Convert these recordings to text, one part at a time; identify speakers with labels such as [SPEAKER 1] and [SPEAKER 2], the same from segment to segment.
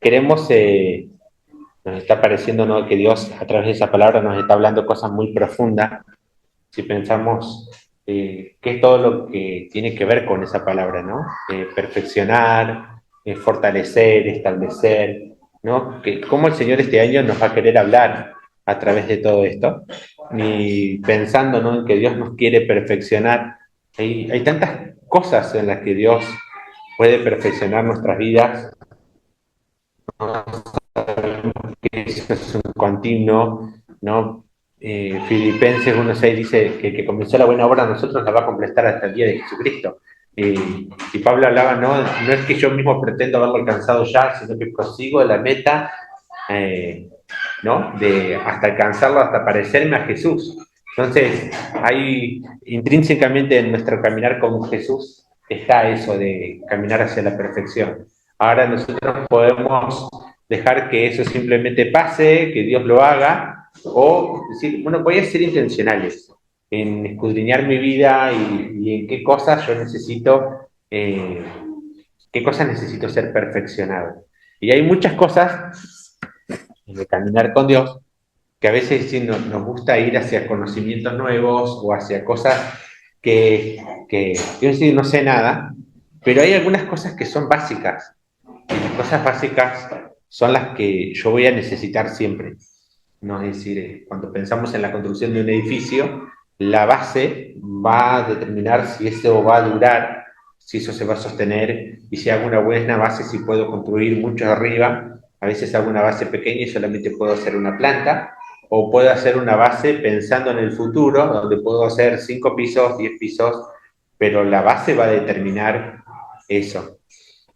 [SPEAKER 1] queremos, nos está pareciendo, ¿no?, que Dios a través de esa palabra nos está hablando cosas muy profundas. Si pensamos qué es todo lo que tiene que ver con esa palabra, ¿no? Perfeccionar, fortalecer, establecer, ¿no? Que, cómo el Señor este año nos va a querer hablar a través de todo esto. Y pensando, ¿no?, en que Dios nos quiere perfeccionar. Hay tantas cosas en las que Dios puede perfeccionar nuestras vidas, que eso es un continuo, ¿no? Filipenses 1.6 dice que el que comenzó la buena obra a nosotros la va a completar hasta el día de Jesucristo. Y Pablo hablaba, no es que yo mismo pretendo haberlo alcanzado ya, sino que prosigo de la meta, eh, ¿no?, de hasta alcanzarlo, hasta parecerme a Jesús. Entonces, hay intrínsecamente en nuestro caminar con Jesús está eso de caminar hacia la perfección. Ahora nosotros podemos dejar que eso simplemente pase, que Dios lo haga, o decir, bueno, voy a ser intencionales en escudriñar mi vida y en eh, qué cosas necesito ser perfeccionado. Y hay muchas cosas en el caminar con Dios que a veces sí nos gusta ir hacia conocimientos nuevos o hacia cosas que yo sí no sé nada, pero hay algunas cosas que son básicas. Y las cosas básicas son las que yo voy a necesitar siempre. ¿No? Es decir, cuando pensamos en la construcción de un edificio, la base va a determinar si eso va a durar, si eso se va a sostener, y si hago una buena base, si puedo construir mucho arriba. A veces hago una base pequeña y solamente puedo hacer una planta, o puedo hacer una base pensando en el futuro, donde puedo hacer 5 pisos, 10 pisos, pero la base va a determinar eso.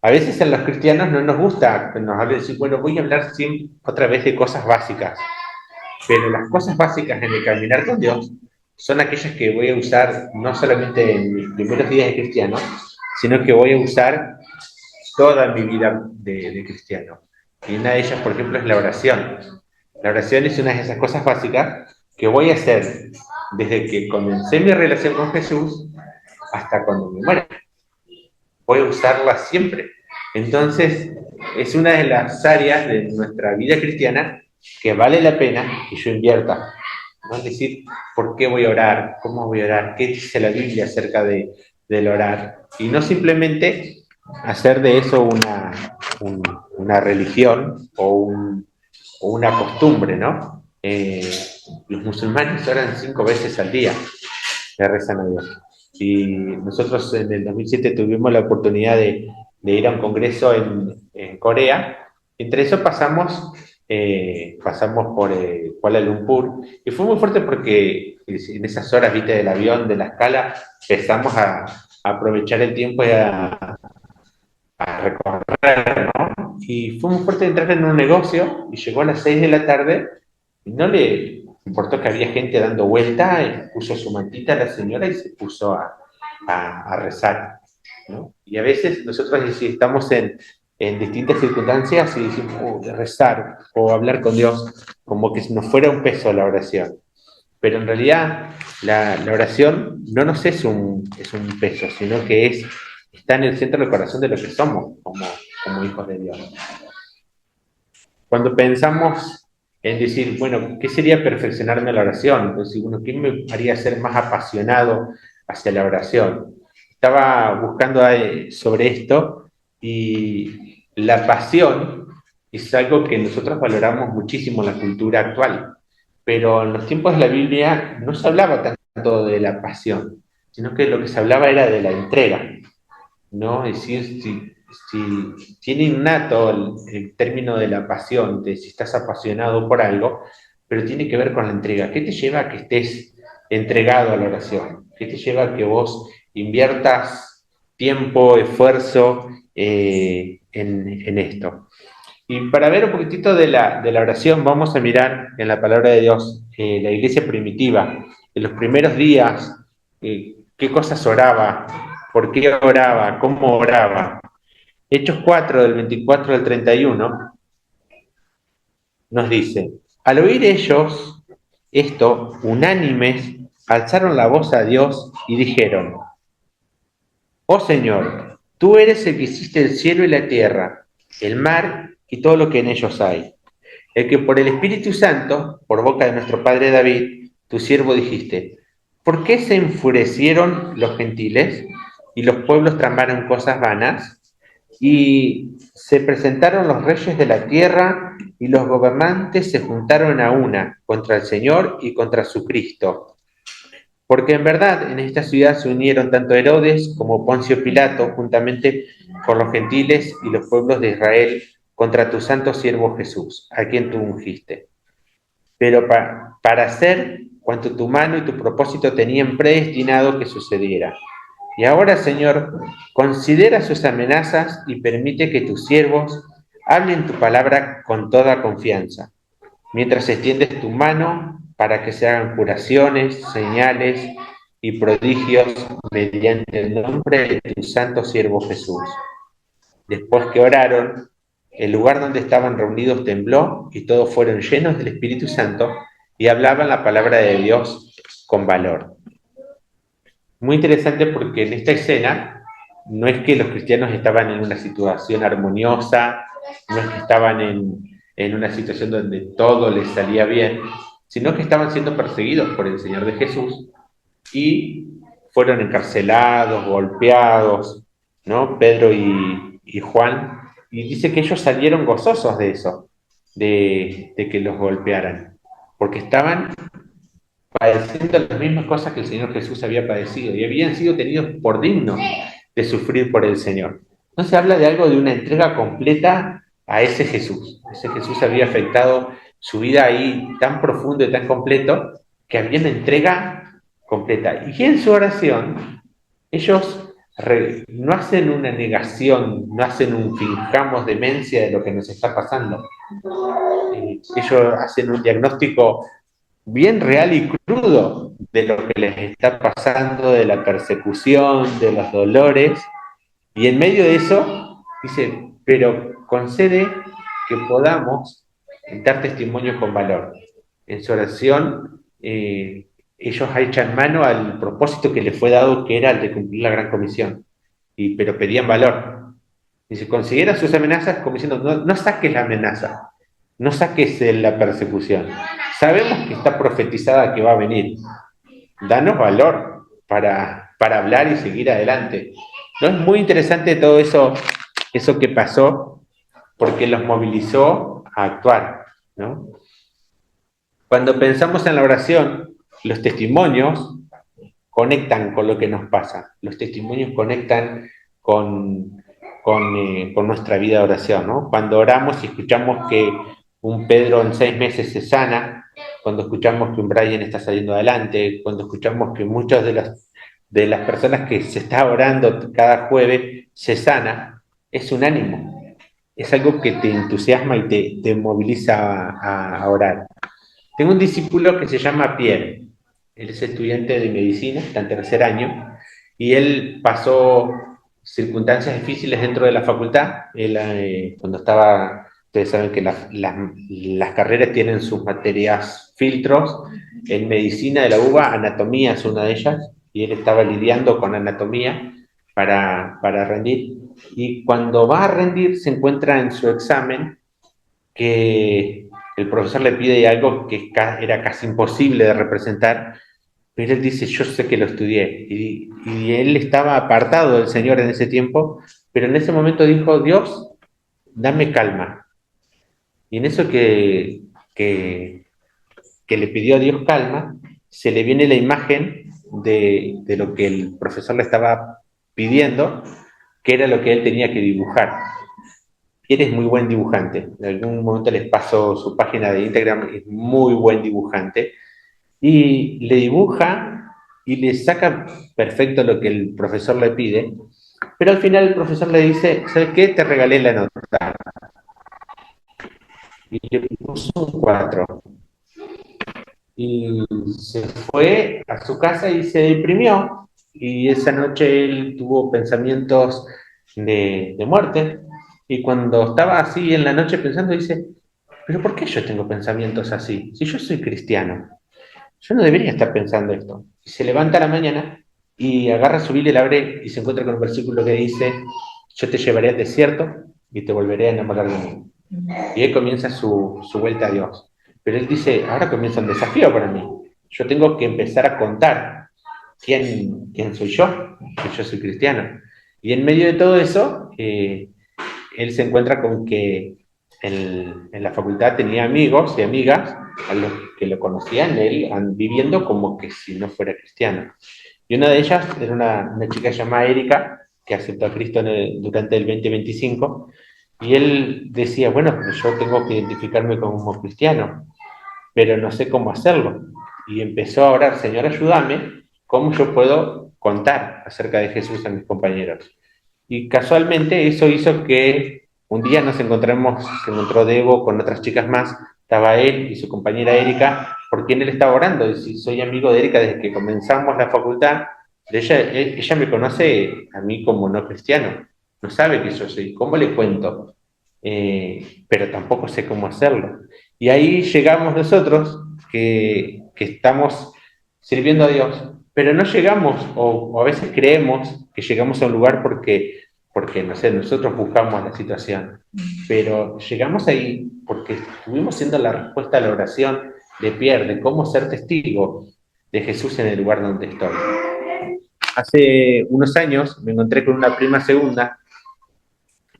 [SPEAKER 1] A veces en los cristianos no nos gusta, nos habla de decir, bueno, voy a hablar siempre, otra vez de cosas básicas, pero las cosas básicas en el caminar con Dios son aquellas que voy a usar no solamente en mis primeros días de cristiano, sino que voy a usar toda mi vida de cristiano. Y una de ellas, por ejemplo, es la oración. La oración es una de esas cosas básicas que voy a hacer desde que comencé mi relación con Jesús hasta cuando me muera. Voy a usarla siempre. Entonces, es una de las áreas de nuestra vida cristiana que vale la pena que yo invierta. ¿No? Es decir, ¿por qué voy a orar? ¿Cómo voy a orar? ¿Qué dice la Biblia acerca del orar? Y no simplemente hacer de eso una religión o una costumbre, ¿no? Los musulmanes oran 5 veces al día, le rezan a Dios. Y nosotros en el 2007 tuvimos la oportunidad de ir a un congreso en Corea. Entre eso pasamos por Kuala Lumpur y fue muy fuerte porque en esas horas, viste, del avión, de la escala, empezamos a aprovechar el tiempo y a recorrer, ¿no? Y fue muy fuerte entrar en un negocio y llegó a las 6 de la tarde y no le importó que había gente dando vuelta, puso su mantita a la señora y se puso a rezar, ¿no? Y a veces nosotros si estamos en distintas circunstancias y decimos rezar o hablar con Dios como que si nos fuera un peso la oración. Pero en realidad la oración no nos es un peso, sino que está en el centro del corazón de lo que somos como hijos de Dios. Cuando pensamos en decir, bueno, ¿qué sería perfeccionarme en la oración? Entonces, bueno, ¿qué me haría ser más apasionado hacia la oración? Estaba buscando sobre esto y la pasión es algo que nosotros valoramos muchísimo en la cultura actual, pero en los tiempos de la Biblia no se hablaba tanto de la pasión, sino que lo que se hablaba era de la entrega, ¿no? Es decir, si tiene innato el término de la pasión, de si estás apasionado por algo, pero tiene que ver con la entrega. ¿Qué te lleva a que estés entregado a la oración? ¿Qué te lleva a que vos inviertas tiempo, esfuerzo en esto? Y para ver un poquitito de la oración, vamos a mirar en la palabra de Dios, la iglesia primitiva, en los primeros días, qué cosas oraba, por qué oraba, cómo oraba. Hechos 4 del 24 al 31, nos dice, al oír ellos esto, unánimes, alzaron la voz a Dios y dijeron, oh Señor, tú eres el que hiciste el cielo y la tierra, el mar y todo lo que en ellos hay. El que por el Espíritu Santo, por boca de nuestro padre David, tu siervo dijiste, ¿por qué se enfurecieron los gentiles y los pueblos tramaron cosas vanas? Y se presentaron los reyes de la tierra y los gobernantes se juntaron a una contra el Señor y contra su Cristo. Porque en verdad en esta ciudad se unieron tanto Herodes como Poncio Pilato juntamente con los gentiles y los pueblos de Israel contra tu santo siervo Jesús, a quien tú ungiste. Pero para hacer cuanto tu mano y tu propósito tenían predestinado que sucediera. Y ahora, Señor, considera sus amenazas y permite que tus siervos hablen tu palabra con toda confianza, mientras extiendes tu mano para que se hagan curaciones, señales y prodigios mediante el nombre de tu santo siervo Jesús. Después que oraron, el lugar donde estaban reunidos tembló y todos fueron llenos del Espíritu Santo y hablaban la palabra de Dios con valor. Muy interesante porque en esta escena no es que los cristianos estaban en una situación armoniosa, no es que estaban en una situación donde todo les salía bien, sino que estaban siendo perseguidos por el Señor de Jesús y fueron encarcelados, golpeados, ¿no? Pedro y Juan, y dice que ellos salieron gozosos de eso, de que los golpearan, porque estaban padeciendo las mismas cosas que el Señor Jesús había padecido y habían sido tenidos por dignos de sufrir por el Señor. Entonces habla de algo de una entrega completa a ese Jesús. Ese Jesús había afectado su vida ahí tan profundo y tan completo que había una entrega completa. Y en su oración, ellos no hacen una negación, no hacen un fingamos demencia de lo que nos está pasando. Ellos hacen un diagnóstico bien real y crudo de lo que les está pasando, de la persecución, de los dolores, y en medio de eso dice, pero concede que podamos dar testimonio con valor. En su oración, ellos echan mano al propósito que les fue dado, que era el de cumplir la gran comisión, pero pedían valor. Dice, considera sus amenazas como diciendo, no saques la amenaza, no saques la persecución. Sabemos que está profetizada que va a venir. Danos valor para hablar y seguir adelante. ¿No? Es muy interesante todo eso que pasó, porque los movilizó a actuar, ¿no? Cuando pensamos en la oración, los testimonios conectan con lo que nos pasa. Los testimonios conectan con nuestra vida de oración, ¿no? Cuando oramos y escuchamos que un Pedro en 6 meses se sana, cuando escuchamos que un Brian está saliendo adelante, cuando escuchamos que muchas de las personas que se está orando cada jueves se sana, es un ánimo, es algo que te entusiasma y te moviliza a orar. Tengo un discípulo que se llama Pierre, él es estudiante de medicina, está en tercer año, y él pasó circunstancias difíciles dentro de la facultad. Él, cuando estaba, ustedes saben que las carreras tienen sus materias filtros. En medicina de la UBA, anatomía es una de ellas, y él estaba lidiando con anatomía para rendir. Y cuando va a rendir, se encuentra en su examen que el profesor le pide algo que era casi imposible de representar, pero él dice, yo sé que lo estudié. Y él estaba apartado del Señor en ese tiempo, pero en ese momento dijo, Dios, dame calma. Y en eso que le pidió a Dios calma, se le viene la imagen de lo que el profesor le estaba pidiendo, que era lo que él tenía que dibujar. Y él es muy buen dibujante. En algún momento les paso su página de Instagram, es muy buen dibujante. Y le dibuja y le saca perfecto lo que el profesor le pide, pero al final el profesor le dice, ¿sabes qué? Te regalé la nota. Y le puso un 4. Y se fue a su casa y se deprimió. Y esa noche él tuvo pensamientos de muerte. Y cuando estaba así en la noche pensando, dice, ¿pero por qué yo tengo pensamientos así? Si yo soy cristiano. Yo no debería estar pensando esto. Y se levanta a la mañana y agarra su Biblia y la abre y se encuentra con un versículo que dice, yo te llevaré al desierto y te volveré a enamorar de mí. Y él comienza su vuelta a Dios. Pero él dice, ahora comienza un desafío para mí. Yo tengo que empezar a contar quién soy yo, que yo soy cristiano. Y en medio de todo eso, él se encuentra con que en la facultad tenía amigos y amigas a los que lo conocían él viviendo como que si no fuera cristiano. Y una de ellas era una chica llamada Erika, que aceptó a Cristo durante el 2025, y él decía, bueno, pero yo tengo que identificarme como cristiano, pero no sé cómo hacerlo. Y empezó a orar, Señor, ayúdame, ¿cómo yo puedo contar acerca de Jesús a mis compañeros? Y casualmente eso hizo que un día nos encontramos, se encontró Debo con otras chicas más, estaba él y su compañera Erika, por quien él estaba orando, y si soy amigo de Erika desde que comenzamos la facultad, ella me conoce a mí como no cristiano, no sabe que yo soy, ¿cómo le cuento? Pero tampoco sé cómo hacerlo. Y ahí llegamos nosotros, que estamos sirviendo a Dios, pero no llegamos, o a veces creemos que llegamos a un lugar porque, no sé, nosotros buscamos la situación, pero llegamos ahí porque estuvimos siendo la respuesta a la oración de Pierre, de cómo ser testigo de Jesús en el lugar donde estoy. Hace unos años me encontré con una prima segunda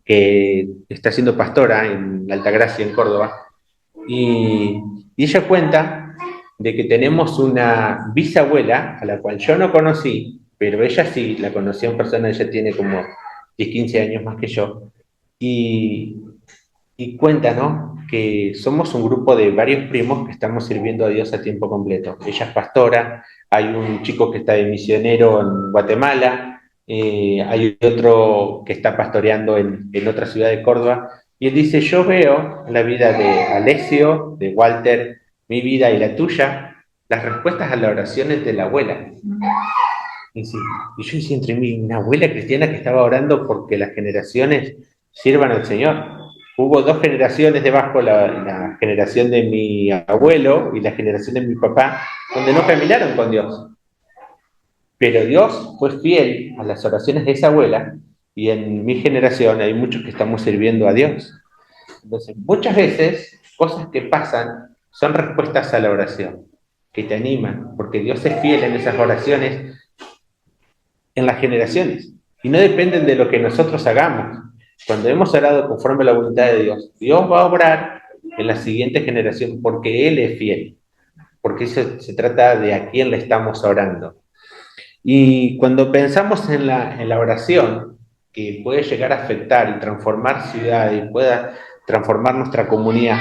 [SPEAKER 1] que está siendo pastora en Altagracia, en Córdoba, y ella cuenta de que tenemos una bisabuela a la cual yo no conocí, pero ella sí la conocí en persona, ella tiene como 10, 15 años más que yo, y, y cuenta, ¿no? Que somos un grupo de varios primos que estamos sirviendo a Dios a tiempo completo. Ella es pastora, hay un chico que está de misionero en Guatemala, hay otro que está pastoreando en otra ciudad de Córdoba, y él dice, yo veo la vida de Alessio, de Walter, mi vida y la tuya, las respuestas a las oraciones de la abuela. Y, sí, y yo decía entre mí, una abuela cristiana que estaba orando porque las generaciones sirvan al Señor. Hubo dos generaciones debajo, la generación de mi abuelo y la generación de mi papá, donde no caminaron con Dios. Pero Dios fue fiel a las oraciones de esa abuela y en mi generación hay muchos que estamos sirviendo a Dios. Entonces, muchas veces, cosas que pasan son respuestas a la oración, que te animan, porque Dios es fiel en esas oraciones en las generaciones y no dependen de lo que nosotros hagamos. Cuando hemos orado conforme a la voluntad de Dios, Dios va a obrar en la siguiente generación porque Él es fiel, porque eso se trata de a quién le estamos orando. Y cuando pensamos en la oración, que puede llegar a afectar y transformar ciudad y pueda transformar nuestra comunidad,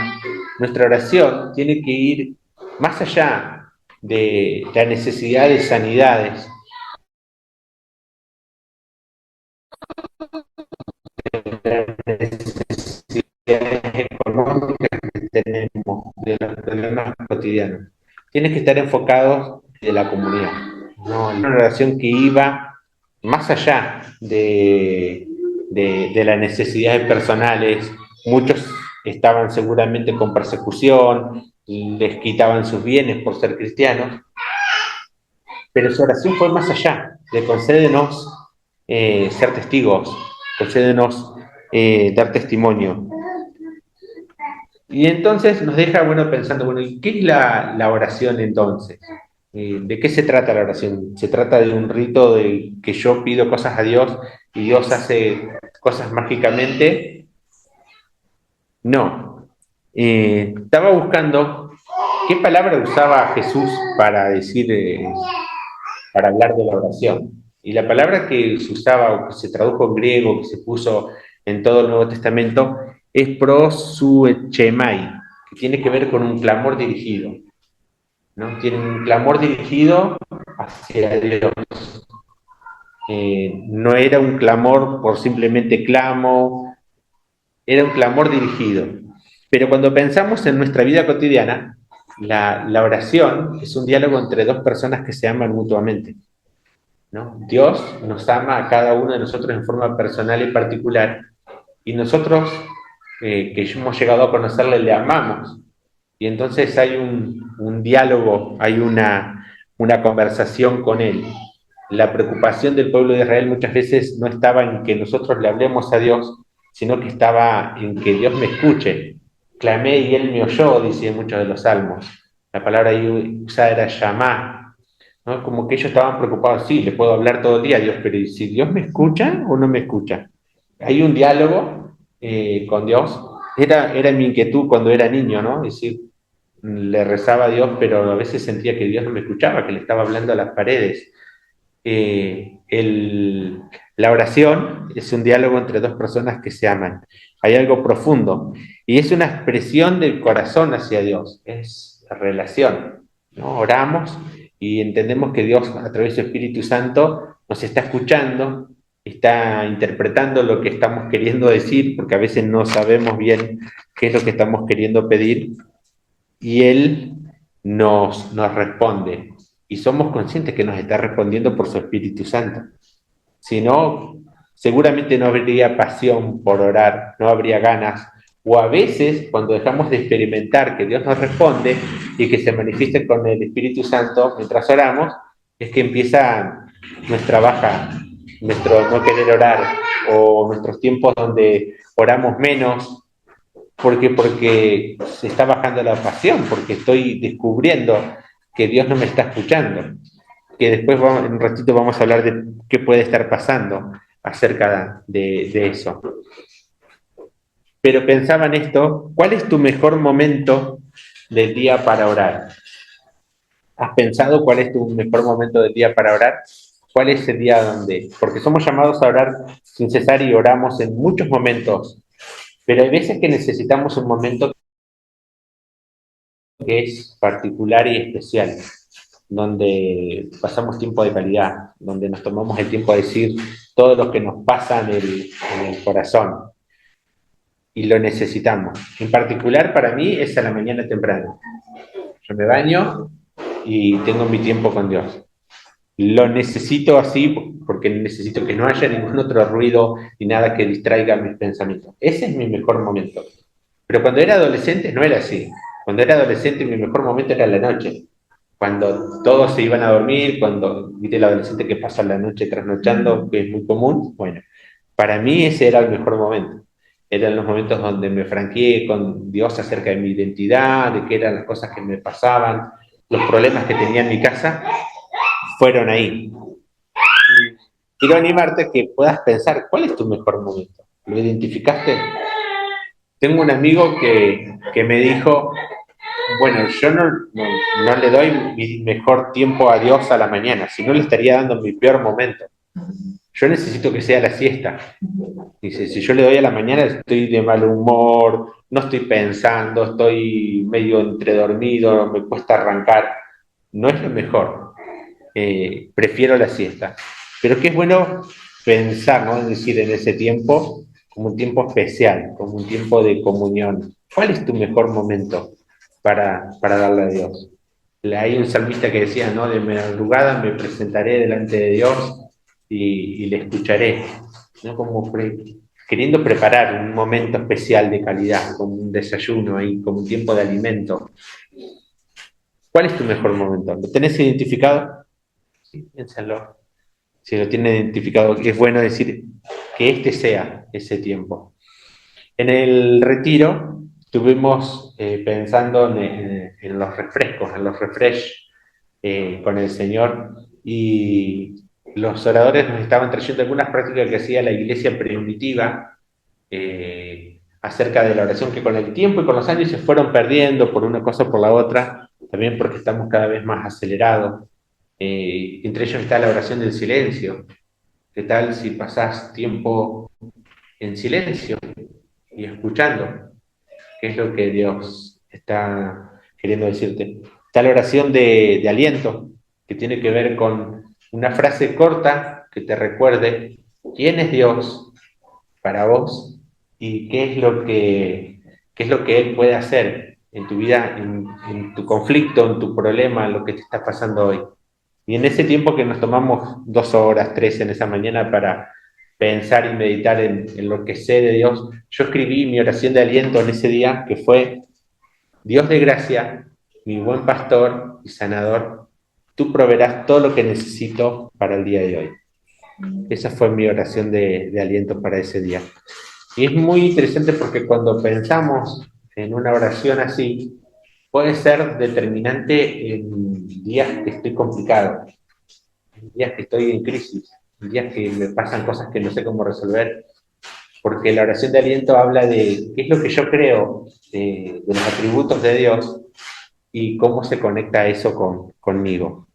[SPEAKER 1] nuestra oración tiene que ir más allá de la necesidad de sanidades, necesidades económicas que tenemos, de los problemas cotidianos. Tiene que estar enfocados de la comunidad, ¿no? Una relación que iba más allá de las necesidades personales. Muchos estaban seguramente con persecución, les quitaban sus bienes por ser cristianos, pero su oración fue más allá, de concédenos ser testigos, concédenos dar testimonio. Y entonces nos deja, bueno, pensando, bueno, ¿y qué es la oración entonces? ¿De qué se trata la oración? ¿Se trata de un rito de que yo pido cosas a Dios y Dios hace cosas mágicamente? No. Estaba buscando qué palabra usaba Jesús para decir, para hablar de la oración. Y la palabra que se usaba o que se tradujo en griego, que se puso en todo el Nuevo Testamento, es prosuechemai, que tiene que ver con un clamor dirigido, ¿no? Tiene un clamor dirigido hacia Dios. No era un clamor por simplemente clamo, era un clamor dirigido. Pero cuando pensamos en nuestra vida cotidiana, la oración es un diálogo entre dos personas que se aman mutuamente, ¿no? Dios nos ama a cada uno de nosotros en forma personal y particular, y nosotros, que hemos llegado a conocerle, le amamos. Y entonces hay un diálogo, hay una conversación con Él. La preocupación del pueblo de Israel muchas veces no estaba en que nosotros le hablemos a Dios, sino que estaba en que Dios me escuche. Clamé y Él me oyó, dice muchos de los salmos. La palabra ahí usada era llamar, ¿no? Como que ellos estaban preocupados, sí, le puedo hablar todo el día a Dios, pero ¿y si Dios me escucha o no me escucha? Hay un diálogo con Dios. Era mi inquietud cuando era niño, ¿no? Es decir, le rezaba a Dios, pero a veces sentía que Dios no me escuchaba, que le estaba hablando a las paredes. La oración es un diálogo entre dos personas que se aman. Hay algo profundo y es una expresión del corazón hacia Dios, es relación, ¿no? Oramos y entendemos que Dios a través del Espíritu Santo nos está escuchando, está interpretando lo que estamos queriendo decir, porque a veces no sabemos bien qué es lo que estamos queriendo pedir, y Él nos responde. Y somos conscientes que nos está respondiendo por su Espíritu Santo. Si no, seguramente no habría pasión por orar, no habría ganas. O a veces, cuando dejamos de experimentar que Dios nos responde y que se manifieste con el Espíritu Santo mientras oramos, es que empieza nuestra baja, nuestro no querer orar, o nuestros tiempos donde oramos menos, porque se está bajando la pasión, porque estoy descubriendo que Dios no me está escuchando. Que después en un ratito vamos a hablar de qué puede estar pasando acerca de eso. Pero pensaba en esto, ¿cuál es tu mejor momento del día para orar? ¿Has pensado cuál es tu mejor momento del día para orar? ¿Cuál es el día donde? Porque somos llamados a orar sin cesar y oramos en muchos momentos, pero hay veces que necesitamos un momento que es particular y especial, donde pasamos tiempo de calidad, donde nos tomamos el tiempo de decir todo lo que nos pasa en el corazón y lo necesitamos. En particular para mí es a la mañana temprano. Yo me baño y tengo mi tiempo con Dios. Lo necesito así porque necesito que no haya ningún otro ruido ni nada que distraiga mis pensamientos. Ese es mi mejor momento. Pero cuando era adolescente no era así. Cuando era adolescente mi mejor momento era la noche. Cuando todos se iban a dormir, cuando viste el adolescente que pasa la noche trasnochando, que es muy común, bueno, para mí ese era el mejor momento. Eran los momentos donde me franqueé con Dios acerca de mi identidad, de qué eran las cosas que me pasaban, los problemas que tenía en mi casa, fueron ahí. Quiero animarte a que puedas pensar cuál es tu mejor momento. ¿Lo identificaste? Tengo un amigo que me dijo, bueno, yo no le doy mi mejor tiempo a Dios a la mañana, sino le estaría dando mi peor momento. Yo necesito que sea la siesta. Dice, si yo le doy a la mañana estoy de mal humor, no estoy pensando, estoy medio entredormido, me cuesta arrancar. No es lo mejor. Prefiero la siesta. Pero que es bueno pensar, ¿no? Es decir, en ese tiempo como un tiempo especial, como un tiempo de comunión. ¿Cuál es tu mejor momento para darle a Dios? Hay un salmista que decía, ¿no? De madrugada me presentaré delante de Dios y le escucharé, ¿no? Como queriendo preparar un momento especial de calidad, como un desayuno ahí, como un tiempo de alimento. ¿Cuál es tu mejor momento? ¿Lo tenés identificado? Sí, piénsalo. Si lo tienen identificado, es bueno decir que este sea ese tiempo. En el retiro estuvimos pensando en los refrescos, en los refresh con el Señor, y los oradores nos estaban trayendo algunas prácticas que hacía la iglesia primitiva acerca de la oración, que con el tiempo y con los años se fueron perdiendo por una cosa o por la otra, también porque estamos cada vez más acelerados. Entre ellos está la oración del silencio. ¿Qué tal si pasás tiempo en silencio y escuchando? ¿Qué es lo que Dios está queriendo decirte? Está la oración de aliento, que tiene que ver con una frase corta que te recuerde quién es Dios para vos y qué es lo que Él puede hacer en tu vida, en tu conflicto, en tu problema, en lo que te está pasando hoy. Y en ese tiempo que nos tomamos 2 horas, 3 en esa mañana para pensar y meditar en lo que sé de Dios, yo escribí mi oración de aliento en ese día, que fue: Dios de gracia, mi buen pastor y sanador, tú proveerás todo lo que necesito para el día de hoy. Esa fue mi oración de aliento para ese día. Y es muy interesante porque cuando pensamos en una oración así, puede ser determinante en días que estoy complicado, en días que estoy en crisis, en días que me pasan cosas que no sé cómo resolver, porque la oración de aliento habla de qué es lo que yo creo de los atributos de Dios y cómo se conecta eso conmigo.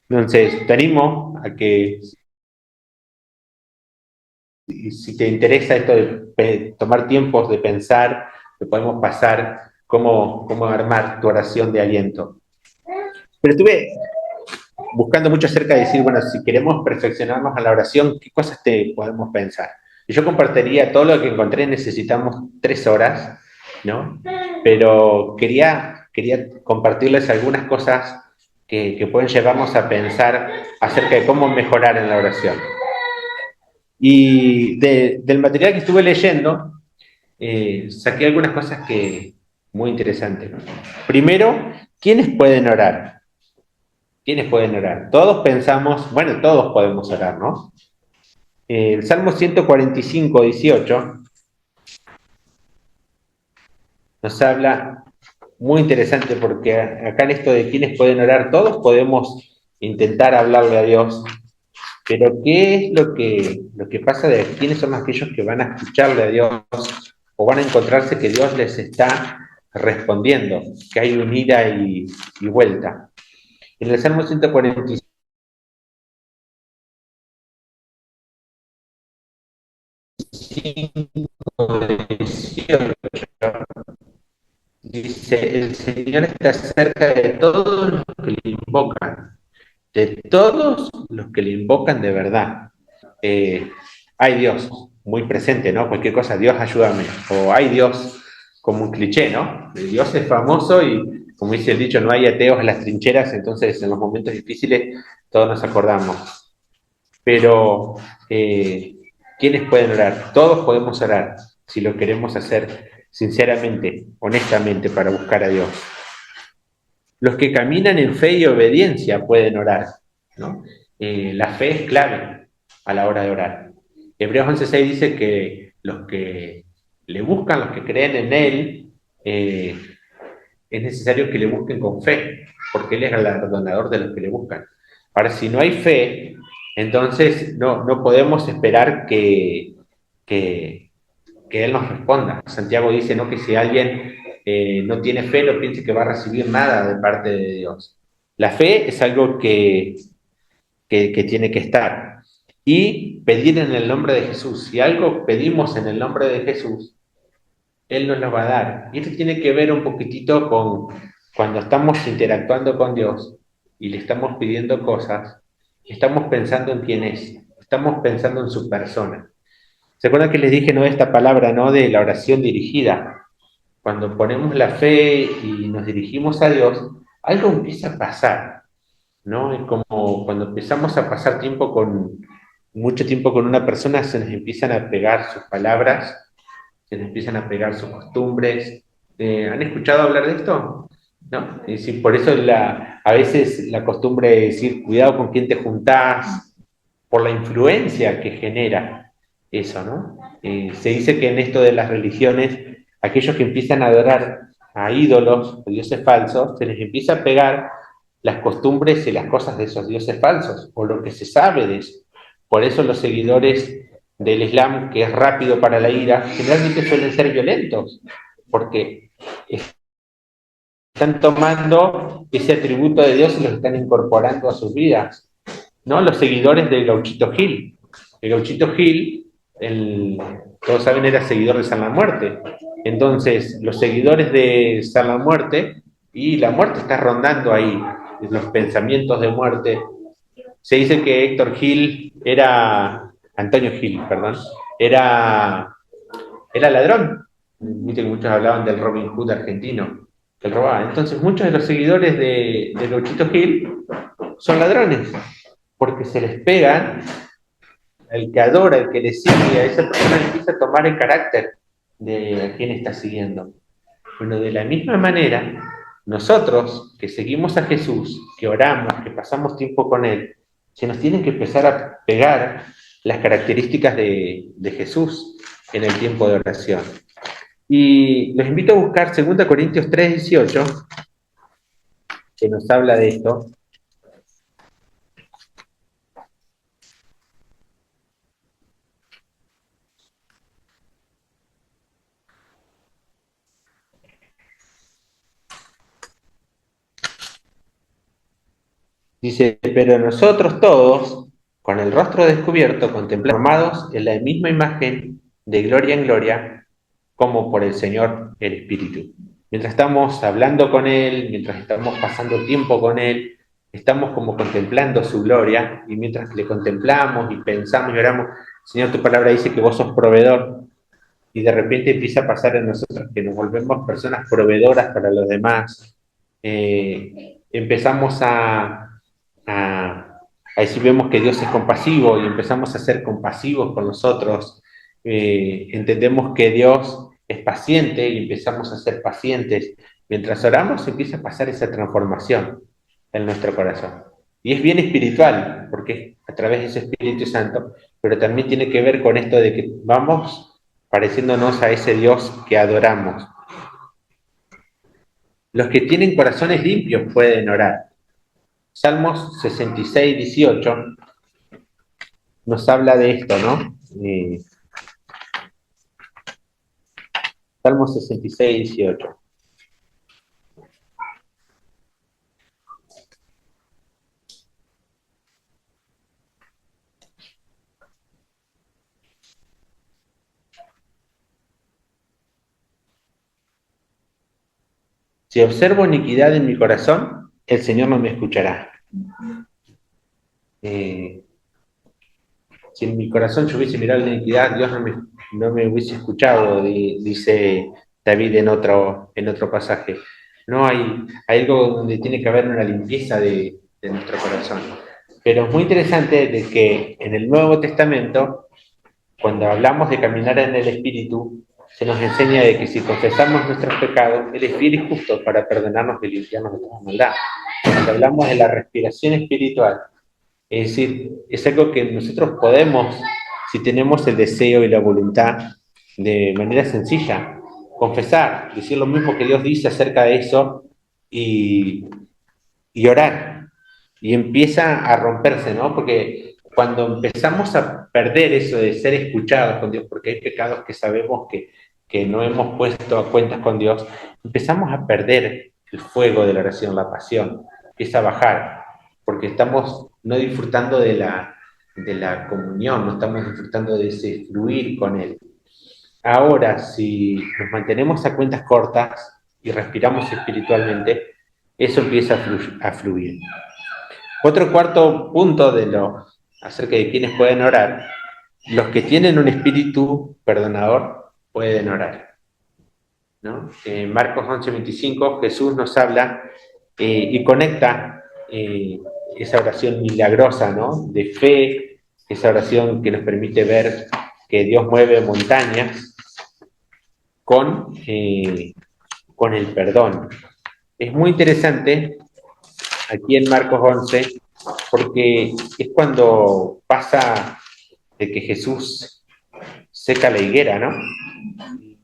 [SPEAKER 1] Entonces, te animo a que, si te interesa esto de tomar tiempos de pensar, que podemos pasar cómo armar tu oración de aliento. Pero estuve buscando mucho acerca de decir, bueno, si queremos perfeccionarnos a la oración, ¿qué cosas te podemos pensar? Y yo compartiría todo lo que encontré, necesitamos 3 horas, ¿no? Pero quería compartirles algunas cosas que pueden llevarnos a pensar acerca de cómo mejorar en la oración. Y del material que estuve leyendo, saqué algunas cosas que muy interesantes. Primero, ¿quiénes pueden orar? ¿Quiénes pueden orar? Todos pensamos, bueno, todos podemos orar, ¿no? El Salmo 145, 18 nos habla muy interesante porque acá en esto de quiénes pueden orar, todos podemos intentar hablarle a Dios, pero ¿qué es lo que pasa de quiénes son aquellos que van a escucharle a Dios o van a encontrarse que Dios les está respondiendo, que hay un ida y vuelta? En el Salmo 145 dice, el Señor está cerca de todos los que le invocan, de todos los que le invocan de verdad. Eh, Hay Dios, muy presente, ¿no? Cualquier cosa, Dios ayúdame. O hay Dios, como un cliché, ¿no? Dios es famoso y, como dice el dicho, no hay ateos en las trincheras, entonces en los momentos difíciles todos nos acordamos. Pero, ¿quiénes pueden orar? Todos podemos orar si lo queremos hacer sinceramente, honestamente, para buscar a Dios. Los que caminan en fe y obediencia pueden orar, ¿no? La fe es clave a la hora de orar. Hebreos 11:6 dice que los que le buscan, los que creen en Él, eh, es necesario que le busquen con fe, porque Él es el galardonador de los que le buscan. Ahora, si no hay fe, entonces no podemos esperar que, que Él nos responda. Santiago dice, ¿no?, que si alguien no tiene fe, no piense que va a recibir nada de parte de Dios. La fe es algo que tiene que estar. Y pedir en el nombre de Jesús. Si algo pedimos en el nombre de Jesús, Él nos lo va a dar. Y esto tiene que ver un poquitito con cuando estamos interactuando con Dios y le estamos pidiendo cosas, estamos pensando en quién es, estamos pensando en su persona. ¿Se acuerdan que les dije, no, esta palabra, no, de la oración dirigida? Cuando ponemos la fe y nos dirigimos a Dios, algo empieza a pasar, ¿no? Es como cuando empezamos a pasar mucho tiempo con una persona, se nos empiezan a pegar sus palabras, se nos empiezan a pegar sus costumbres. ¿Han escuchado hablar de esto? ¿No? Es decir, por eso a veces la costumbre de decir, cuidado con quién te juntás, por la influencia que genera eso, ¿no? Se dice que en esto de las religiones, aquellos que empiezan a adorar a ídolos, a dioses falsos, se les empieza a pegar las costumbres y las cosas de esos dioses falsos, o lo que se sabe de eso. Por eso los seguidores del Islam, que es rápido para la ira, generalmente suelen ser violentos, porque están tomando ese atributo de Dios y lo están incorporando a sus vidas, ¿no? Los seguidores de Gauchito Gil. El Gauchito Gil, todos saben, era seguidor de San La Muerte. Entonces, los seguidores de San La Muerte, y la muerte está rondando ahí, los pensamientos de muerte. Se dice que Antonio Gil, perdón, era ladrón. Viste que muchos hablaban del Robin Hood argentino, que él robaba. Entonces, muchos de los seguidores de Gauchito Gil son ladrones, porque se les pegan, el que adora, el que le sigue, a esa persona empieza a tomar el carácter de a quien está siguiendo. Bueno, de la misma manera, nosotros que seguimos a Jesús, que oramos, que pasamos tiempo con Él, se nos tienen que empezar a pegar las características de Jesús. en el tiempo de oración. Y los invito a buscar 2 Corintios 3:18, que nos habla de esto. Dice, pero nosotros todos, con el rostro descubierto, contemplamos en la misma imagen de gloria en gloria, como por el Señor el Espíritu. Mientras estamos hablando con Él, mientras estamos pasando tiempo con Él, estamos como contemplando su gloria, y mientras le contemplamos y pensamos y oramos, Señor, tu palabra dice que vos sos proveedor, y de repente empieza a pasar en nosotros que nos volvemos personas proveedoras para los demás. Empezamos a, ahí sí vemos que Dios es compasivo y empezamos a ser compasivos con nosotros. Entendemos que Dios es paciente y empezamos a ser pacientes. Mientras oramos empieza a pasar esa transformación en nuestro corazón. Y es bien espiritual, porque es a través de ese Espíritu Santo, pero también tiene que ver con esto de que vamos pareciéndonos a ese Dios que adoramos. Los que tienen corazones limpios pueden orar. Salmos 66:18 nos habla de esto, ¿no? Salmos 66:18. Si observo iniquidad en mi corazón, el Señor no me escuchará. Eh, si en mi corazón yo hubiese mirado la iniquidad, Dios no me hubiese escuchado, dice David en otro pasaje. No hay algo donde tiene que haber una limpieza de nuestro corazón. Pero es muy interesante de que en el Nuevo Testamento, cuando hablamos de caminar en el Espíritu, se nos enseña de que si confesamos nuestros pecados, Él es fiel y justo para perdonarnos y limpiarnos de toda maldad. Cuando hablamos de la respiración espiritual, es decir, es algo que nosotros podemos, si tenemos el deseo y la voluntad, de manera sencilla, confesar, decir lo mismo que Dios dice acerca de eso y, y orar. Y empieza a romperse, ¿no? Porque cuando empezamos a perder eso de ser escuchados con Dios, porque hay pecados que sabemos que no hemos puesto a cuentas con Dios, empezamos a perder el fuego de la oración, la pasión, empieza a bajar, porque estamos no disfrutando de la comunión, no estamos disfrutando de ese fluir con Él. Ahora, si nos mantenemos a cuentas cortas y respiramos espiritualmente, eso empieza a fluir. Otro cuarto punto acerca de quienes pueden orar, los que tienen un espíritu perdonador pueden orar, ¿no? En Marcos 11:25 Jesús nos habla y conecta esa oración milagrosa, ¿no? De fe, esa oración que nos permite ver que Dios mueve montañas con el perdón. Es muy interesante aquí en Marcos 11 porque es cuando pasa de que Jesús seca la higuera, ¿no? Y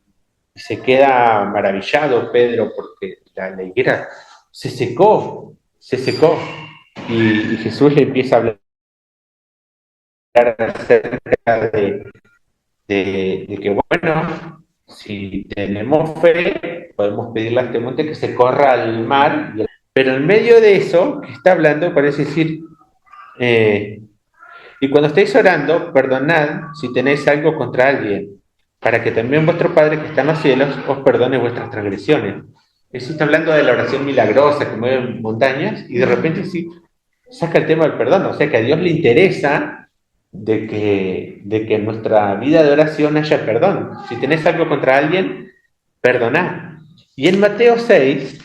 [SPEAKER 1] se queda maravillado Pedro porque la higuera se secó. Y Jesús le empieza a hablar acerca de que, bueno, si tenemos fe, podemos pedirle a este monte que se corra al mar, pero en medio de eso que está hablando, parece decir, y cuando estéis orando, perdonad si tenéis algo contra alguien, para que también vuestro Padre que está en los cielos os perdone vuestras transgresiones. Eso está hablando de la oración milagrosa que mueve montañas, y de repente sí saca el tema del perdón, o sea que a Dios le interesa de que en nuestra vida de oración haya perdón. Si tenés algo contra alguien, perdonad. Y en Mateo 6,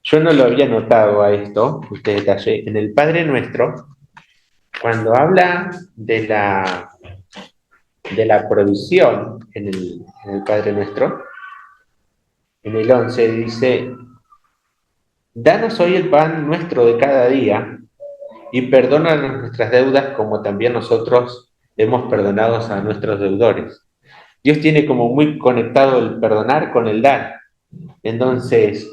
[SPEAKER 1] yo no lo había notado a esto, este detalle, en el Padre Nuestro, cuando habla de la provisión en el Padre Nuestro, en el 11 dice, danos hoy el pan nuestro de cada día y perdónanos nuestras deudas como también nosotros hemos perdonado a nuestros deudores. Dios tiene como muy conectado el perdonar con el dar. Entonces,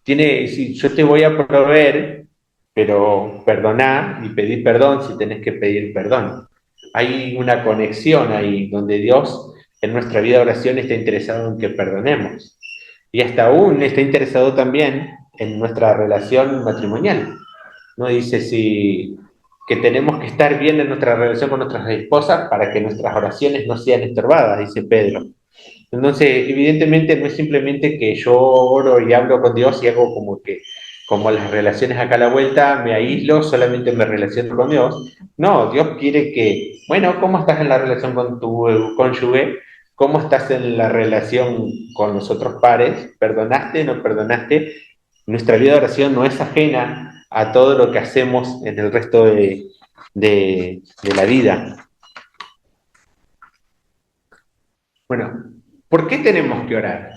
[SPEAKER 1] si yo te voy a proveer, pero perdoná y pedir perdón si tenés que pedir perdón. Hay una conexión ahí donde Dios en nuestra vida de oración está interesado en que perdonemos. Y hasta aún está interesado también en nuestra relación matrimonial. ¿No? Dice que tenemos que estar bien en nuestra relación con nuestras esposas para que nuestras oraciones no sean estorbadas, dice Pedro. Entonces, evidentemente no es simplemente que yo oro y hablo con Dios y hago como las relaciones acá a la vuelta, me aíslo, solamente me relaciono con Dios. No, Dios quiere que, bueno, ¿cómo estás en la relación con tu cónyuge? ¿Cómo estás en la relación con los otros pares? ¿Perdonaste? ¿No perdonaste? Nuestra vida de oración no es ajena a todo lo que hacemos en el resto de la vida. Bueno, ¿por qué tenemos que orar?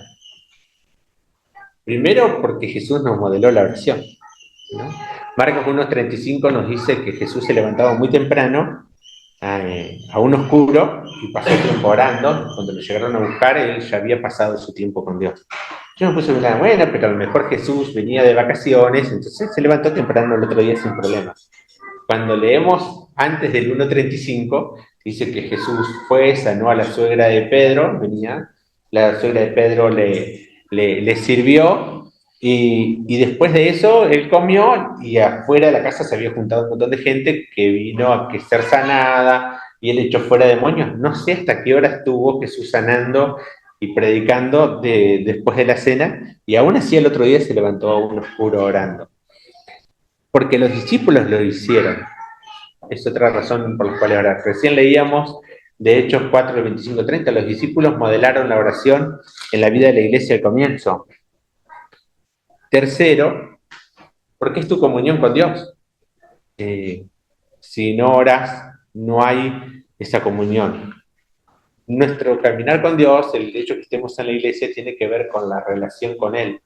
[SPEAKER 1] Primero, porque Jesús nos modeló la oración, ¿no? Marcos 1:35 nos dice que Jesús se levantaba muy temprano, aún oscuro, y pasó tiempo orando. Cuando lo llegaron a buscar, él ya había pasado su tiempo con Dios. Yo me puse a pensar, bueno, pero a lo mejor Jesús venía de vacaciones, entonces se levantó temprano el otro día sin problema. Cuando leemos antes del 1:35, dice que Jesús fue, sanó a la suegra de Pedro, venía, la suegra de Pedro le sirvió y después de eso él comió y afuera de la casa se había juntado un montón de gente que vino a que ser sanada y él echó fuera demonios. No sé hasta qué hora estuvo Jesús sanando y predicando después de la cena y aún así el otro día se levantó a un oscuro orando. Porque los discípulos lo hicieron. Es otra razón por la cual orar. Recién leíamos de Hechos 4, 25, 30, los discípulos modelaron la oración en la vida de la iglesia al comienzo. Tercero, porque es tu comunión con Dios. Si no oras, no hay esa comunión. Nuestro caminar con Dios, el hecho que estemos en la iglesia, tiene que ver con la relación con Él.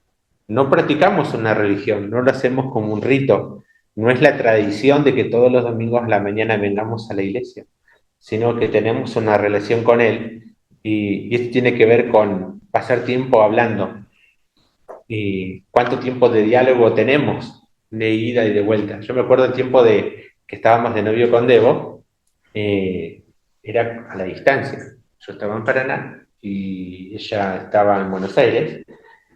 [SPEAKER 1] No practicamos una religión, no lo hacemos como un rito. No es la tradición de que todos los domingos a la mañana vengamos a la iglesia, sino que tenemos una relación con Él y esto tiene que ver con pasar tiempo hablando y cuánto tiempo de diálogo tenemos, de ida y de vuelta. Yo me acuerdo el tiempo de que estábamos de novio con Debo, eh, era a la distancia. Yo estaba en Paraná y ella estaba en Buenos Aires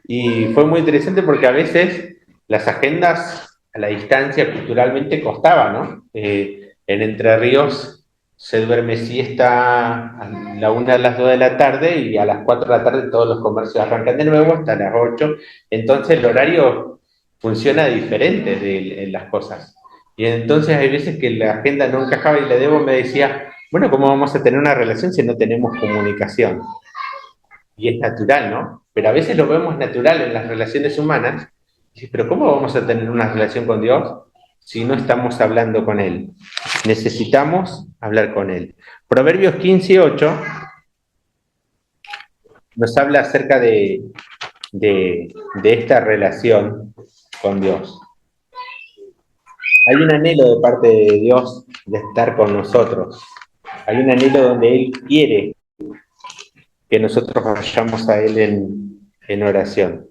[SPEAKER 1] y fue muy interesante porque a veces las agendas a la distancia culturalmente costaba, ¿no? En Entre Ríos se duerme siesta a la 1 a las 2 de la tarde y a las 4 de la tarde todos los comercios arrancan de nuevo hasta las 8. Entonces el horario funciona diferente en las cosas. Y entonces hay veces que la agenda no encajaba y la Debo me decía, bueno, ¿cómo vamos a tener una relación si no tenemos comunicación? Y es natural, ¿no? Pero a veces lo vemos natural en las relaciones humanas. Y dices, pero ¿cómo vamos a tener una relación con Dios si no estamos hablando con Él? Necesitamos hablar con Él. Proverbios 15:8 nos habla acerca de esta relación con Dios. Hay un anhelo de parte de Dios de estar con nosotros. Hay un anhelo donde Él quiere que nosotros vayamos a Él en oración.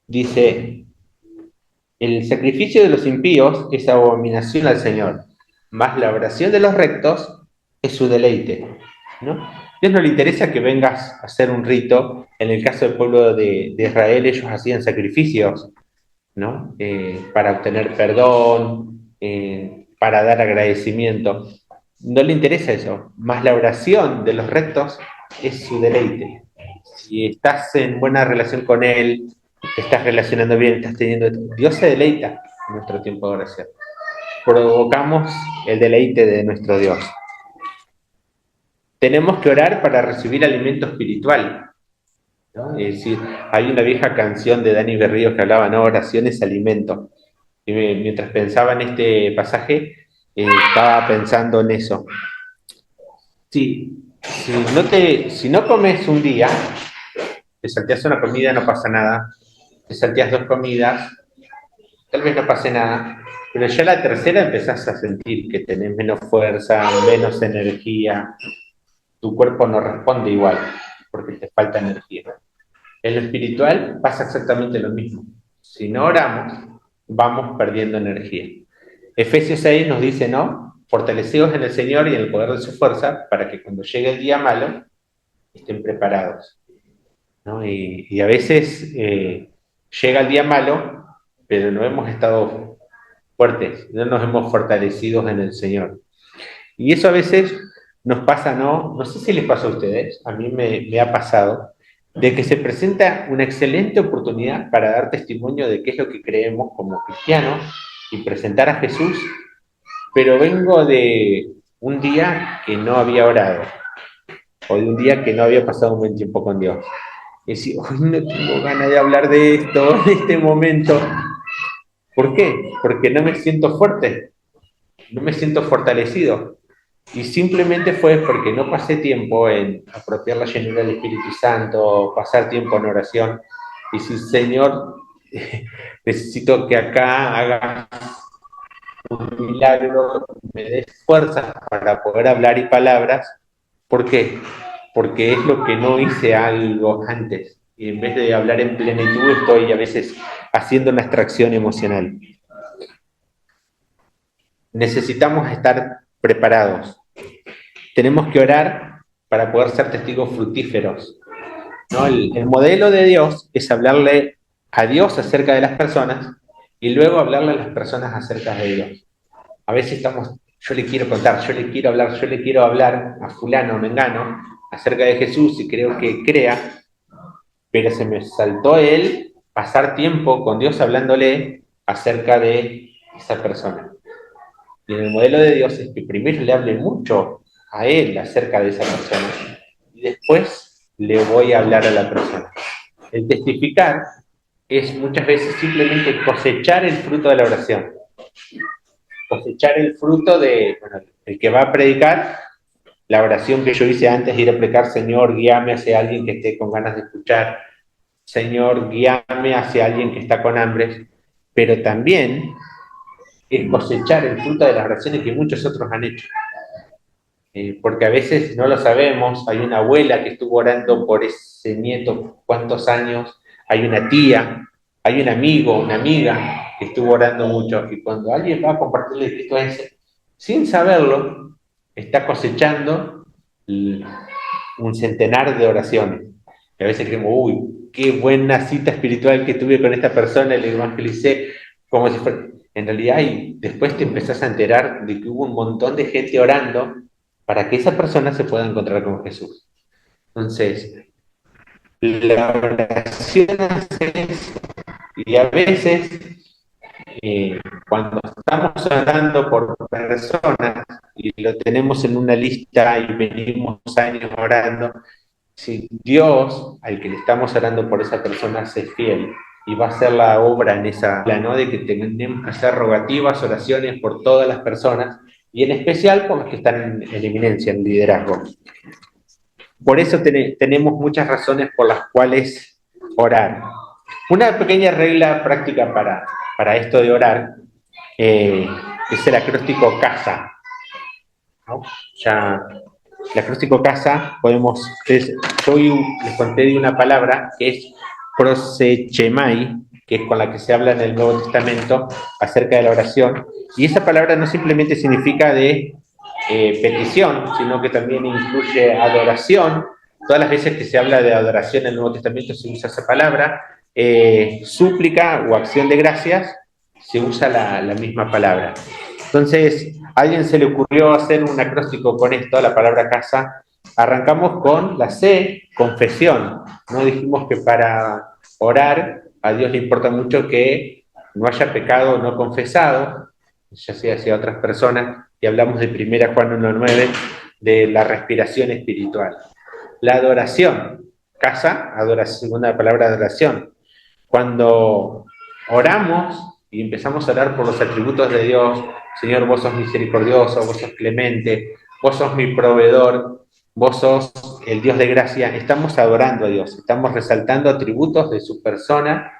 [SPEAKER 1] Dice, el sacrificio de los impíos es abominación al Señor, mas la oración de los rectos es su deleite, ¿no? Dios no le interesa que vengas a hacer un rito. En el caso del pueblo de Israel, ellos hacían sacrificios, ¿no? Para obtener perdón, para dar agradecimiento. No le interesa eso, más la oración de los rectos es su deleite. Si estás en buena relación con Él, te estás relacionando bien, estás teniendo... Dios se deleita en nuestro tiempo de oración. Provocamos el deleite de nuestro Dios. Tenemos que orar para recibir alimento espiritual, ¿no? Es decir, hay una vieja canción de Dani Berríos que hablaba, ¿no? Oración es alimento. Y mientras pensaba en este pasaje, estaba pensando en eso. Sí, si no comes un día, te salteas una comida, no pasa nada. Te salteas 2 comidas, tal vez no pase nada. Pero ya la tercera empezás a sentir que tenés menos fuerza, menos energía, tu cuerpo no responde igual, porque te falta energía. En lo espiritual pasa exactamente lo mismo. Si no oramos, vamos perdiendo energía. Efesios 6 nos dice, ¿no? Fortaleceos en el Señor y en el poder de su fuerza, para que cuando llegue el día malo, estén preparados, ¿no? Y a veces llega el día malo, pero no hemos estado fuertes, no nos hemos fortalecido en el Señor. Y eso a veces nos pasa, ¿no? No sé si les pasa a ustedes, a mí me ha pasado, de que se presenta una excelente oportunidad para dar testimonio de qué es lo que creemos como cristianos y presentar a Jesús, pero vengo de un día que no había orado, o de un día que no había pasado un buen tiempo con Dios. Y decir, hoy no tengo ganas de hablar de esto en este momento. ¿Por qué? Porque no me siento fuerte, no me siento fortalecido. Y simplemente fue porque no pasé tiempo en apropiar la llenura del Espíritu Santo, pasar tiempo en oración. Y si, Señor, necesito que acá haga un milagro, me des fuerzas para poder hablar y palabras. ¿Por qué? Porque es lo que no hice algo antes. Y en vez de hablar en plenitud, estoy a veces haciendo una extracción emocional. Necesitamos estar preparados. Tenemos que orar para poder ser testigos fructíferos, ¿no? El modelo de Dios es hablarle a Dios acerca de las personas y luego hablarle a las personas acerca de Dios. A veces estamos, yo le quiero contar, yo le quiero hablar a fulano, mengano, acerca de Jesús y creo que crea, pero se me saltó él pasar tiempo con Dios hablándole acerca de esa persona. Y en el modelo de Dios es que primero le hable mucho a él acerca de esa persona y después le voy a hablar a la persona. El testificar es muchas veces simplemente cosechar el fruto de la oración. Cosechar el fruto de, bueno, el que va a predicar, la oración que yo hice antes de ir a predicar, Señor, guíame hacia alguien que esté con ganas de escuchar, Señor, guíame hacia alguien que está con hambre, pero también es cosechar el fruto de las oraciones que muchos otros han hecho. Porque a veces no lo sabemos, hay una abuela que estuvo orando por ese nieto cuántos años, hay una tía, hay un amigo, una amiga que estuvo orando mucho, y cuando alguien va a compartirle el Cristo a ese, sin saberlo, está cosechando un centenar de oraciones. Y a veces creemos, uy, qué buena cita espiritual que tuve con esta persona, le evangelicé, como si fuera... En realidad, y después te empezás a enterar de que hubo un montón de gente orando para que esa persona se pueda encontrar con Jesús. Entonces, la oración es, y a veces, cuando estamos orando por personas y lo tenemos en una lista y venimos años orando, si Dios, al que le estamos orando por esa persona, se es fiel y va a hacer la obra en esa, ¿no? De que tenemos que hacer rogativas, oraciones por todas las personas y en especial por los que están en eminencia, en liderazgo. Por eso tenemos muchas razones por las cuales orar. Una pequeña regla práctica para esto de orar es el acróstico CASA, ¿no? Ya, el acróstico CASA, yo les conté de una palabra que es prosechemai, que es con la que se habla en el Nuevo Testamento acerca de la oración, y esa palabra no simplemente significa de petición, sino que también incluye adoración. Todas las veces que se habla de adoración en el Nuevo Testamento se usa esa palabra. Súplica o acción de gracias, se usa la misma palabra. Entonces, a alguien se le ocurrió hacer un acróstico con esto, la palabra casa. Arrancamos con la C, confesión. No dijimos que para orar a Dios le importa mucho que no haya pecado no confesado, ya sea hacia otras personas, y hablamos de 1 Juan 1:9, de la respiración espiritual. La adoración, casa, adoración, segunda palabra adoración. Cuando oramos y empezamos a orar por los atributos de Dios, Señor, vos sos misericordioso, vos sos clemente, vos sos mi proveedor, vos sos el Dios de gracia, estamos adorando a Dios, estamos resaltando atributos de su persona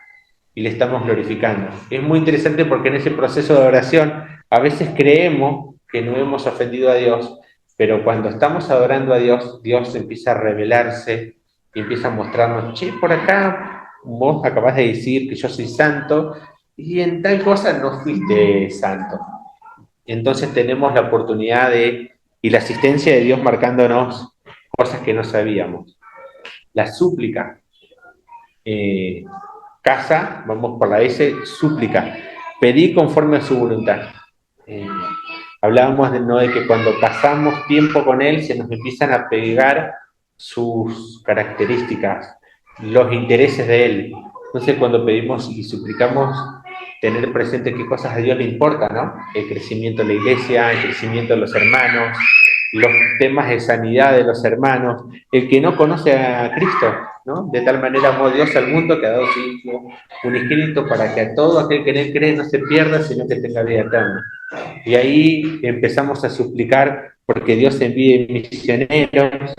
[SPEAKER 1] y le estamos glorificando. Es muy interesante porque en ese proceso de oración a veces creemos que no hemos ofendido a Dios, pero cuando estamos adorando a Dios, Dios empieza a revelarse y empieza a mostrarnos, che, por acá vos acabás de decir que yo soy santo y en tal cosa no fuiste santo. Entonces tenemos la oportunidad y la asistencia de Dios marcándonos cosas que no sabíamos. La súplica. Eh, Casa, vamos por la S, súplica. Pedí conforme a su voluntad. Eh, Hablábamos ¿no? de que cuando pasamos tiempo con Él se nos empiezan a pegar sus características, los intereses de Él. Entonces cuando pedimos y suplicamos tener presente qué cosas a Dios le importan, ¿no? El crecimiento de la iglesia, el crecimiento de los hermanos, los temas de sanidad de los hermanos, el que no conoce a Cristo, ¿no? De tal manera amó Dios al mundo que ha dado su Hijo unigénito para que a todo aquel que en Él cree no se pierda, sino que tenga vida eterna. Y ahí empezamos a suplicar porque Dios envíe misioneros,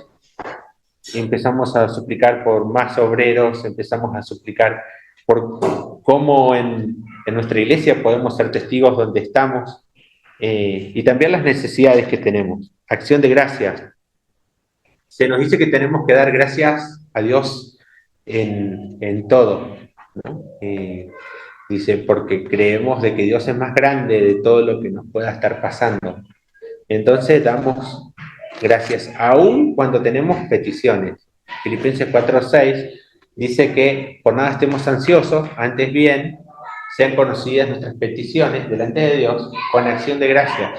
[SPEAKER 1] empezamos a suplicar por más obreros, empezamos a suplicar por cómo en nuestra iglesia podemos ser testigos donde estamos y también las necesidades que tenemos. Acción de gracias. Se nos dice que tenemos que dar gracias a Dios en todo, ¿no? Dice, porque creemos de que Dios es más grande de todo lo que nos pueda estar pasando. Entonces damos gracias, aún cuando tenemos peticiones. Filipenses 4:6 dice que por nada estemos ansiosos, antes bien, sean conocidas nuestras peticiones delante de Dios con acción de gracias.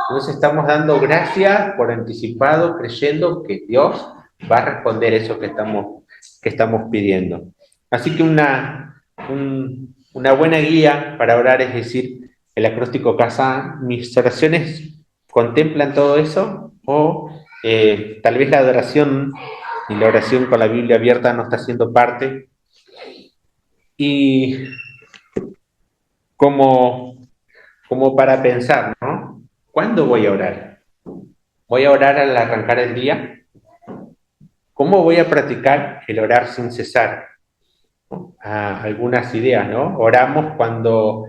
[SPEAKER 1] Entonces estamos dando gracias por anticipado, creyendo que Dios va a responder eso que estamos pidiendo. Así que una buena guía para orar es decir, el acróstico Casa, mis oraciones contemplan todo eso, o tal vez la adoración y la oración con la Biblia abierta no está siendo parte. Y como, como para pensar, ¿no? ¿Cuándo voy a orar? ¿Voy a orar al arrancar el día? ¿Cómo voy a practicar el orar sin cesar? Algunas ideas, ¿no? Oramos cuando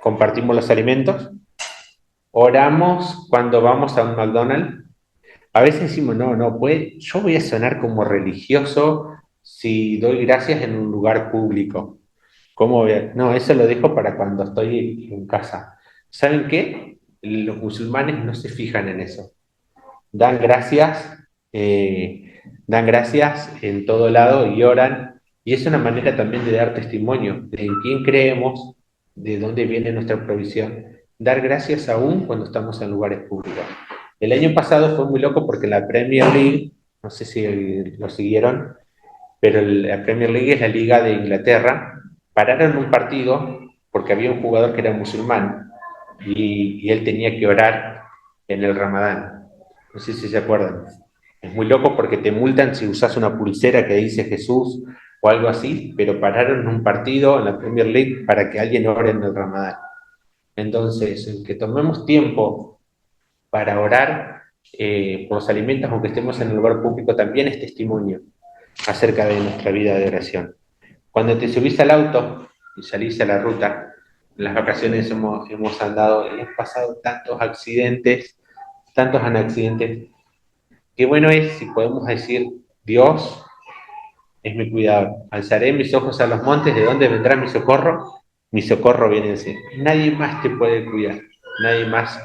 [SPEAKER 1] compartimos los alimentos, oramos cuando vamos a un McDonald's. A veces decimos, no, yo voy a sonar como religioso si doy gracias en un lugar público. ¿Cómo voy a? No, eso lo dejo para cuando estoy en casa. ¿Saben qué? Los musulmanes no se fijan en eso. Dan gracias, dan gracias en todo lado y oran. Y es una manera también de dar testimonio de en quién creemos, de dónde viene nuestra provisión. Dar gracias aún cuando estamos en lugares públicos. El año pasado fue muy loco porque la Premier League, no sé si lo siguieron, pero la Premier League es la liga de Inglaterra, pararon un partido porque había un jugador que era musulmán y él tenía que orar en el Ramadán. No sé si se acuerdan. Es muy loco porque te multan si usas una pulsera que dice Jesús o algo así, pero pararon un partido en la Premier League para que alguien ore en el Ramadán. Entonces, el que tomemos tiempo para orar por los alimentos, aunque estemos en el lugar público, también es testimonio acerca de nuestra vida de oración. Cuando te subís al auto y salís a la ruta, en las vacaciones hemos andado, hemos pasado tantos accidentes. Qué bueno es si podemos decir, Dios es mi cuidador. Alzaré mis ojos a los montes, ¿de dónde vendrá mi socorro? Mi socorro viene del Señor. Nadie más te puede cuidar, nadie más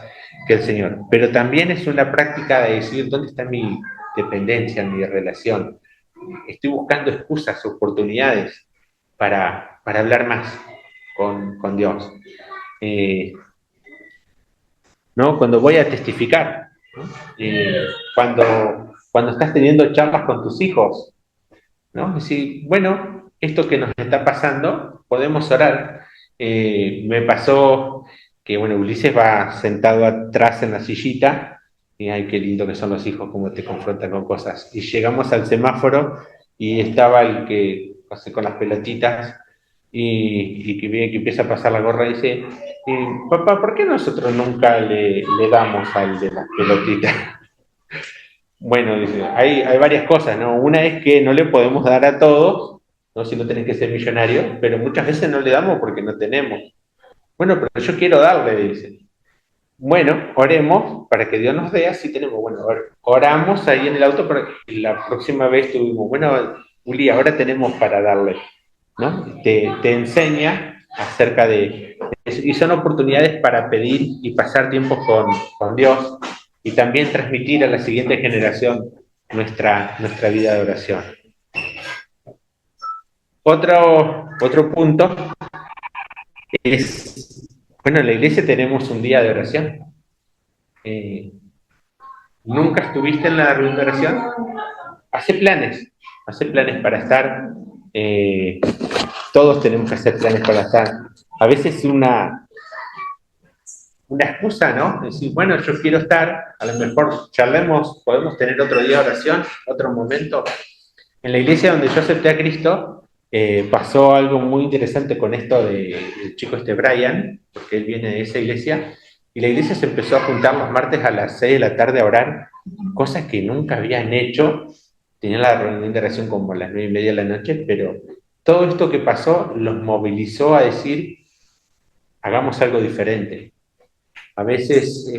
[SPEAKER 1] que el Señor. Pero también es una práctica de decir, ¿dónde está mi dependencia, mi relación? Estoy buscando excusas, oportunidades para hablar más con Dios. Eh, ¿No? Cuando voy a testificar, ¿no? Cuando estás teniendo charlas con tus hijos, ¿no? Decir, bueno, esto que nos está pasando, podemos orar. Me pasó que, bueno, Ulises va sentado atrás en la sillita, y ay, qué lindo que son los hijos, cómo te confrontan con cosas. Y llegamos al semáforo y estaba el que pasé con las pelotitas y que viene que empieza a pasar la gorra y dice, papá, ¿por qué nosotros nunca le damos al de las pelotitas? Bueno, dice, hay varias cosas, ¿no? Una es que no le podemos dar a todos, ¿no? Si no tenés que ser millonario, pero muchas veces no le damos porque no tenemos. Bueno, pero yo quiero darle, dice. Bueno, oremos para que Dios nos dé, así tenemos, bueno, oramos ahí en el auto, pero la próxima vez tuvimos, bueno, Uli, ahora tenemos para darle, ¿no? Te enseña acerca de eso, y son oportunidades para pedir y pasar tiempo con Dios y también transmitir a la siguiente generación nuestra vida de oración. Otro punto es, bueno, en la iglesia tenemos un día de oración. Eh, ¿Nunca estuviste en la reunión de oración? Hace planes para estar. eh, Todos tenemos que hacer planes para estar. A veces una excusa, ¿no? Decir, bueno, yo quiero estar, a lo mejor charlemos, podemos tener otro día de oración, otro momento. En la iglesia donde yo acepté a Cristo, pasó algo muy interesante con esto del chico Brian, porque él viene de esa iglesia, y la iglesia se empezó a juntar los martes a las 6 de la tarde a orar, cosas que nunca habían hecho. Tenían la reunión de oración como a las 9:30 de la noche, pero todo esto que pasó los movilizó a decir, hagamos algo diferente. A veces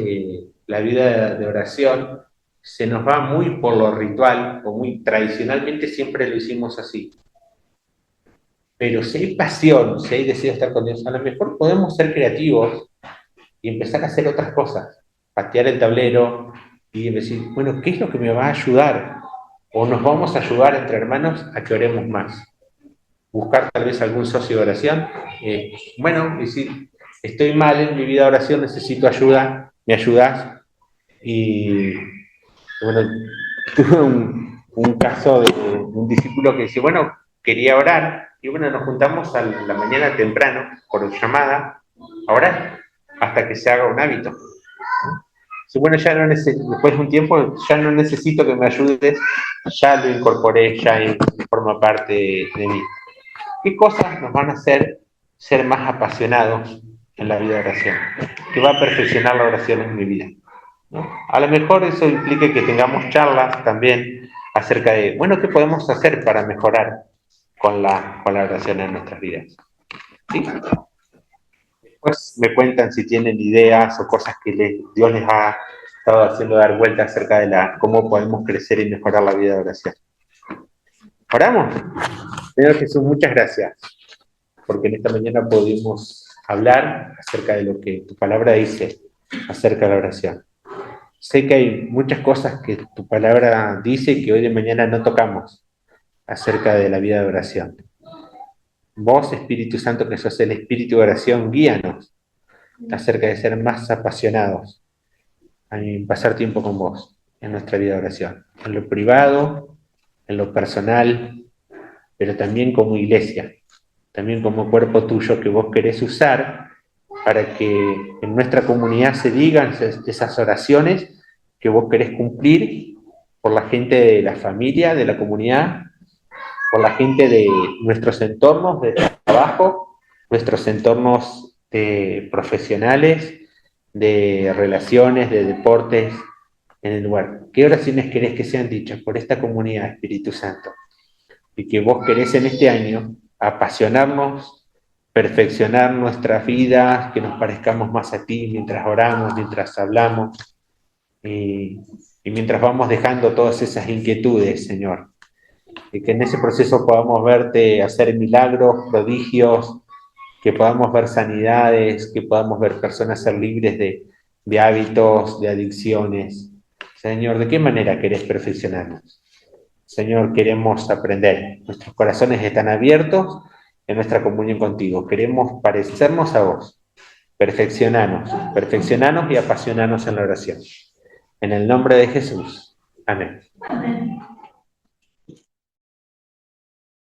[SPEAKER 1] la vida de oración se nos va muy por lo ritual, o muy tradicionalmente siempre lo hicimos así. Pero si hay pasión, si hay deseo de estar con Dios, a lo mejor podemos ser creativos y empezar a hacer otras cosas. Patear el tablero y decir, bueno, ¿qué es lo que me va a ayudar? O nos vamos a ayudar entre hermanos a que oremos más. Buscar tal vez algún socio de oración. Bueno, decir, estoy mal en mi vida de oración, necesito ayuda, ¿me ayudas? Y bueno, tuve un caso de un discípulo que dice, bueno, quería orar, y bueno, nos juntamos a la mañana temprano por llamada a orar hasta que se haga un hábito. Si bueno, ya no después de un tiempo, ya no necesito que me ayudes, ya lo incorporé, ya forma parte de mí. ¿Qué cosas nos van a hacer ser más apasionados en la vida de oración? ¿Qué va a perfeccionar la oración en mi vida? ¿No? A lo mejor eso implica que tengamos charlas también acerca de, bueno, ¿qué podemos hacer para mejorar con la oración en nuestras vidas? ¿Sí? Después me cuentan si tienen ideas o cosas que Dios les ha estado haciendo dar vuelta acerca de cómo podemos crecer y mejorar la vida de oración. ¿Oramos? Señor Jesús, muchas gracias, porque en esta mañana pudimos hablar acerca de lo que tu palabra dice acerca de la oración. Sé que hay muchas cosas que tu palabra dice y que hoy de mañana no tocamos acerca de la vida de oración. Vos, Espíritu Santo, que sos el Espíritu de oración, guíanos acerca de ser más apasionados en pasar tiempo con vos en nuestra vida de oración, en lo privado, en lo personal, pero también como iglesia, también como cuerpo tuyo que vos querés usar para que en nuestra comunidad se digan esas oraciones que vos querés cumplir por la gente de la familia, de la comunidad, por la gente de nuestros entornos de trabajo, nuestros entornos de profesionales, de relaciones, de deportes en el lugar. ¿Qué oraciones querés que sean dichas por esta comunidad, Espíritu Santo? Y que vos querés en este año apasionarnos, perfeccionar nuestras vidas, que nos parezcamos más a ti mientras oramos, mientras hablamos, y mientras vamos dejando todas esas inquietudes, Señor. Y que en ese proceso podamos verte hacer milagros, prodigios, que podamos ver sanidades, que podamos ver personas ser libres de hábitos, de adicciones. Señor, ¿de qué manera querés perfeccionarnos? Señor, queremos aprender. Nuestros corazones están abiertos en nuestra comunión contigo. Queremos parecernos a vos. Perfeccionanos y apasionarnos en la oración. En el nombre de Jesús. Amén. Amén.